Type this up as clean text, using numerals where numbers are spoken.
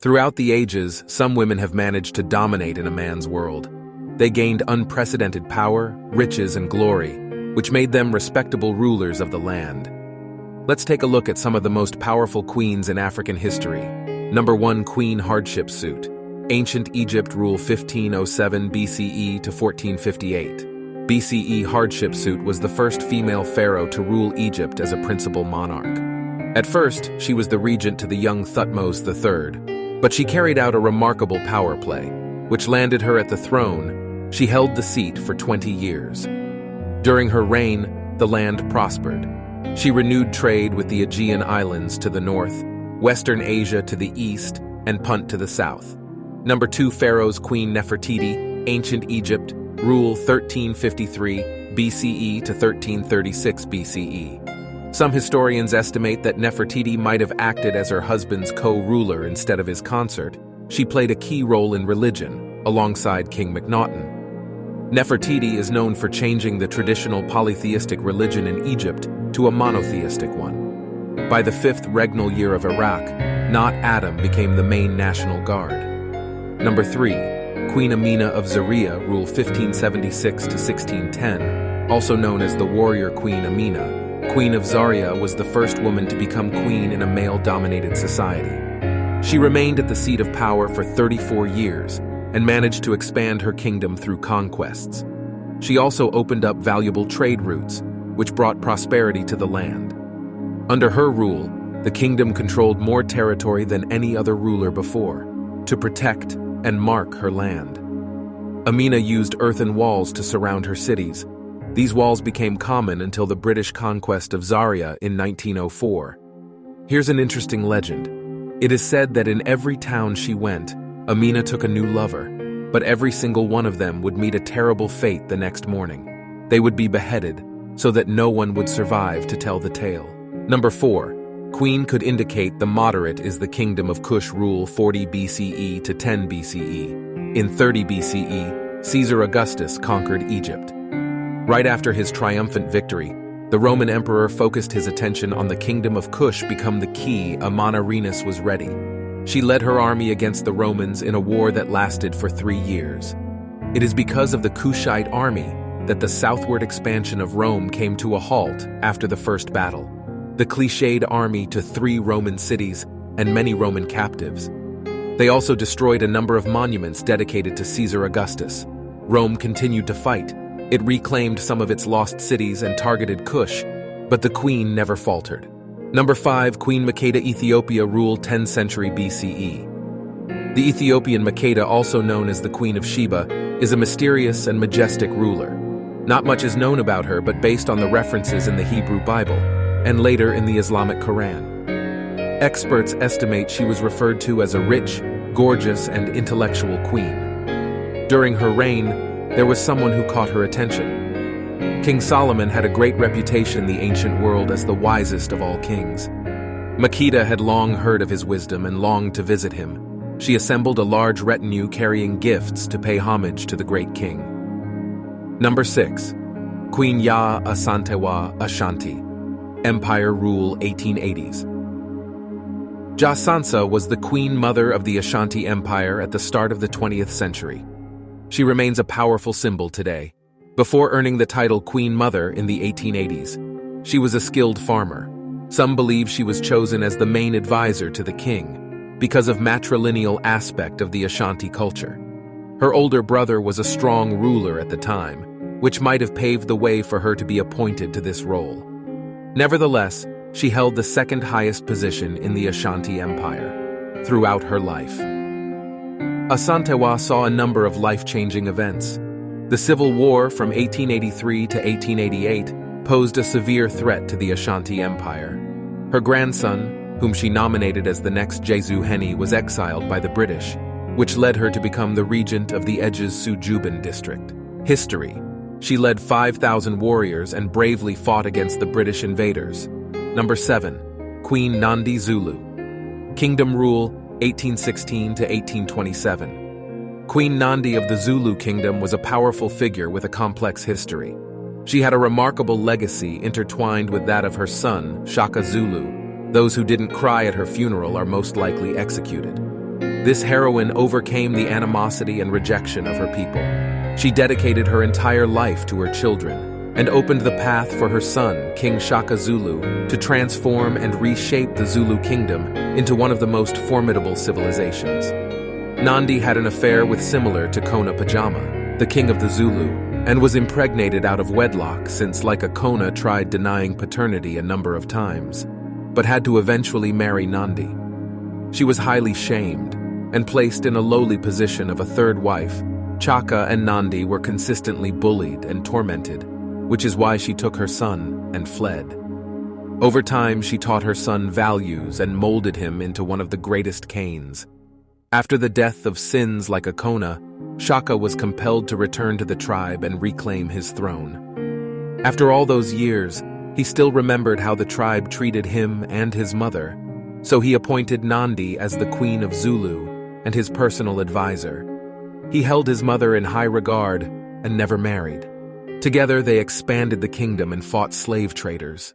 Throughout the ages, some women have managed to dominate in a man's world. They gained unprecedented power, riches, and glory, which made them respectable rulers of the land. Let's take a look at some of the most powerful queens in African history. Number 1. Queen Hatshepsut. Ancient Egypt, rule 1507 BCE to 1458. BCE, Hatshepsut was the first female pharaoh to rule Egypt as a principal monarch. At first, she was the regent to the young Thutmose III, but she carried out a remarkable power play, which landed her at the throne. She held the seat for 20 years. During her reign, the land prospered. She renewed trade with the Aegean Islands to the north, Western Asia to the east, and Punt to the south. Number 2. Pharaohs. Queen Nefertiti, Ancient Egypt, rule 1353 BCE to 1336 BCE. Some historians estimate that Nefertiti might have acted as her husband's co-ruler instead of his consort. She played a key role in religion, alongside King Akhenaten. Nefertiti is known for changing the traditional polytheistic religion in Egypt to a monotheistic one. By the 5th regnal year of Iraq, not Adam became the main national guard. Number 3. Queen Amina of Zaria, rule 1576 to 1610, also known as the warrior Queen Amina. Queen of Zaria was the first woman to become queen in a male-dominated society. She remained at the seat of power for 34 years and managed to expand her kingdom through conquests. She also opened up valuable trade routes, which brought prosperity to the land. Under her rule, the kingdom controlled more territory than any other ruler before, to protect and mark her land. Amina used earthen walls to surround her cities. These walls became common until the British conquest of Zaria in 1904. Here's an interesting legend. It is said that in every town she went, Amina took a new lover, but every single one of them would meet a terrible fate the next morning. They would be beheaded, so that no one would survive to tell the tale. Number 4. Queen could indicate the moderate is the kingdom of Kush, rule 40 BCE to 10 BCE. In 30 BCE, Caesar Augustus conquered Egypt. Right after his triumphant victory, the Roman emperor focused his attention on the kingdom of Kush become the key. Amina was ready. She led her army against the Romans in a war that lasted for 3 years. It is because of the Kushite army that the southward expansion of Rome came to a halt after the first battle. The cliched army to 3 Roman cities and many Roman captives. They also destroyed a number of monuments dedicated to Caesar Augustus. Rome continued to fight. It reclaimed some of its lost cities and targeted Kush, but the queen never faltered. Number 5. Queen Makeda Ethiopia, ruled 10th century BCE. The Ethiopian Makeda, also known as the Queen of Sheba, is a mysterious and majestic ruler. Not much is known about her, but based on the references in the Hebrew Bible, and later in the Islamic Quran. Experts estimate she was referred to as a rich, gorgeous, and intellectual queen. During her reign, there was someone who caught her attention. King Solomon had a great reputation in the ancient world as the wisest of all kings. Makeda had long heard of his wisdom and longed to visit him. She assembled a large retinue carrying gifts to pay homage to the great king. Number 6. Queen Asantewaa, Ashanti. Empire rule 1880s. Sansa was the queen mother of the Ashanti Empire at the start of the 20th century. She remains a powerful symbol today. Before earning the title Queen Mother in the 1880s, she was a skilled farmer. Some believe she was chosen as the main advisor to the king because of matrilineal aspect of the Ashanti culture. Her older brother was a strong ruler at the time, which might have paved the way for her to be appointed to this role. Nevertheless, she held the second highest position in the Ashanti Empire throughout her life. Asantewaa saw a number of life-changing events. The Civil War from 1883 to 1888 posed a severe threat to the Ashanti Empire. Her grandson, whom she nominated as the next Jesu Heni, was exiled by the British, which led her to become the regent of the Ejes Sujuban district. History. She led 5,000 warriors and bravely fought against the British invaders. Number 7. Queen Nandi, Zulu. Kingdom rule 1816 to 1827. Queen Nandi of the Zulu kingdom was a powerful figure with a complex history. She had a remarkable legacy intertwined with that of her son, Shaka Zulu. Those who didn't cry at her funeral are most likely executed. This heroine overcame the animosity and rejection of her people. She dedicated her entire life to her children and opened the path for her son, King Shaka Zulu, to transform and reshape the Zulu kingdom into one of the most formidable civilizations. Nandi had an affair with similar to Kona Pajama, the king of the Zulu, and was impregnated out of wedlock since like a Kona tried denying paternity a number of times, but had to eventually marry Nandi. She was highly shamed and placed in a lowly position of a third wife. Chaka and Nandi were consistently bullied and tormented, which is why she took her son and fled. Over time, she taught her son values and molded him into one of the greatest kings. After the death of sins like a Kona, Shaka was compelled to return to the tribe and reclaim his throne. After all those years, he still remembered how the tribe treated him and his mother, so he appointed Nandi as the Queen of Zulu and his personal advisor. He held his mother in high regard and never married. Together, they expanded the kingdom and fought slave traders.